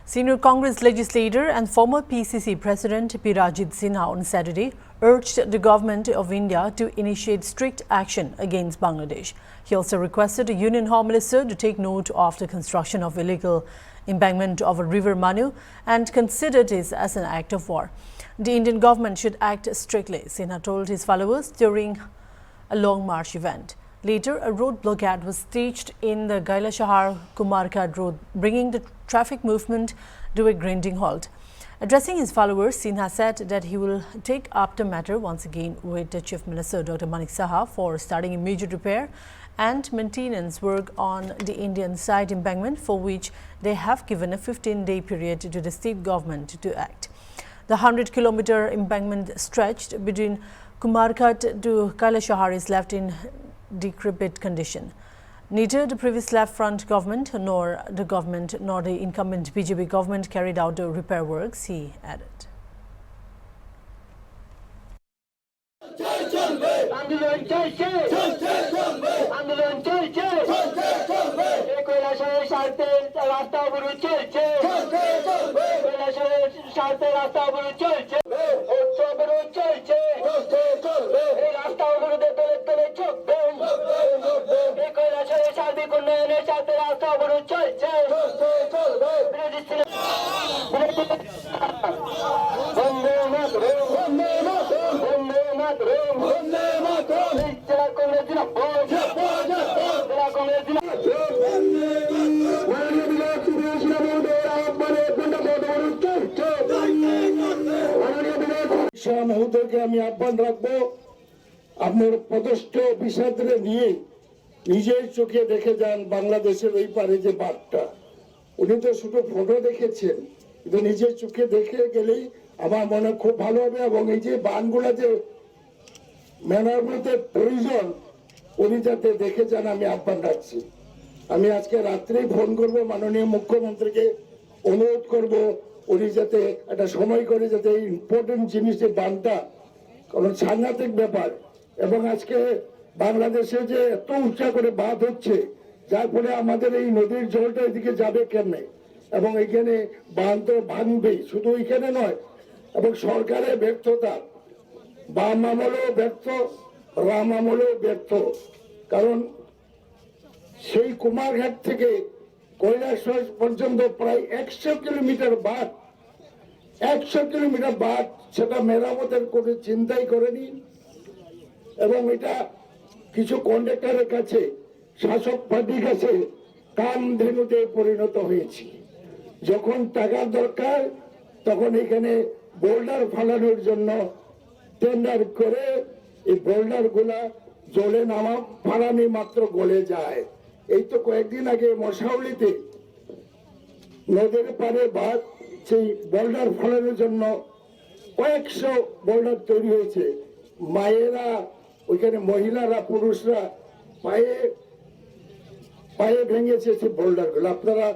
Senior Congress legislator and former PCC President Pirajit Sinha on Saturday urged the government of India to initiate strict action against Bangladesh. He also requested the Union Home Minister to take note of the construction of illegal embankment of a river Manu and considered this as an act of war. The Indian government should act strictly, Sinha told his followers during a long march event. Later, a road blockade was staged in the Kailasahar-Kumarghat road, bringing the traffic movement to a grinding halt. Addressing his followers, Sinha said that he will take up the matter once again with the Chief Minister Dr. Manik Saha for starting immediate repair and maintenance work on the Indian side embankment, for which they have given a 15-day period to the state government to act. The 100-kilometer embankment stretched between Kumarghat to Kailasahar is left in decrepit condition. Neither the previous left-front government nor the incumbent BJP government carried out the repair works, he added. মহোদয়কে আমি আহ্বান রাখবো, আপনার পদস্থ অফিসারদের নিয়ে নিজের চোখে দেখে যান বাংলাদেশের ওই পারে যে বাঁধটা। উনি তো শুধু ফটো দেখেছেন, কিন্তু নিজের চোখে দেখে গেলেই আমার মনে খুব ভালো হবে। এবং এই যে বাঁধগুলা যে মেরামতের প্রয়োজন, উনি যাতে দেখে যান আমি আহ্বান রাখছি। আমি আজকে রাত্রেই ফোন করব মাননীয় মুখ্যমন্ত্রীকে, অনুরোধ করব উনি যাতে একটা সময় করে যাতে এই ইম্পর্টেন্ট জিনিসের বাঁধটা, কারণ সাংঘাতিক ব্যাপার। এবং আজকে বাংলাদেশে যে এত উঁচা করে বাঁধ হচ্ছে, যার ফলে আমাদের এই নদীর জলটা এদিকে যাবে কেমনে, এবং এখানে বাঁধ তো ভাঙবেই, শুধু এখানে নয়। এবং সরকারের ব্যর্থতা, বাম আমলেও ব্যর্থ, রাম আমলেও ব্যর্থ। কারণ সেই কুমারঘাট থেকে কৈলাসহর পর্যন্ত প্রায় 100 কিলোমিটার বাঁধ, 100 কিলোমিটার বাঁধ, সেটা মেরামতের কোনো চিন্তাই করেনি। এবং এটা কিছু কন্ট্রাক্টরের কাছে, শাসক পার্টির কাছে কামধেনুতে পরিণত হয়েছে। যখন টাকার দরকার তখন এখানে বোল্ডার ফালানোর জন্য টেন্ডার করে এই বোল্ডার গুলা জলে নামা ফালানি মাত্র গলে যায়। এই তো কয়েকদিন আগে মশাউলিতে নদীর পারে বাঁধ, সেই বোল্ডার ফালানোর জন্য কয়েকশো বোল্ডার তৈরি হয়েছে। মায়েরা, ওইখানে মহিলারা, পুরুষরা পায়ে পায়ে ভেঙেছে সেই বোল্ডার গুলো। আপনারা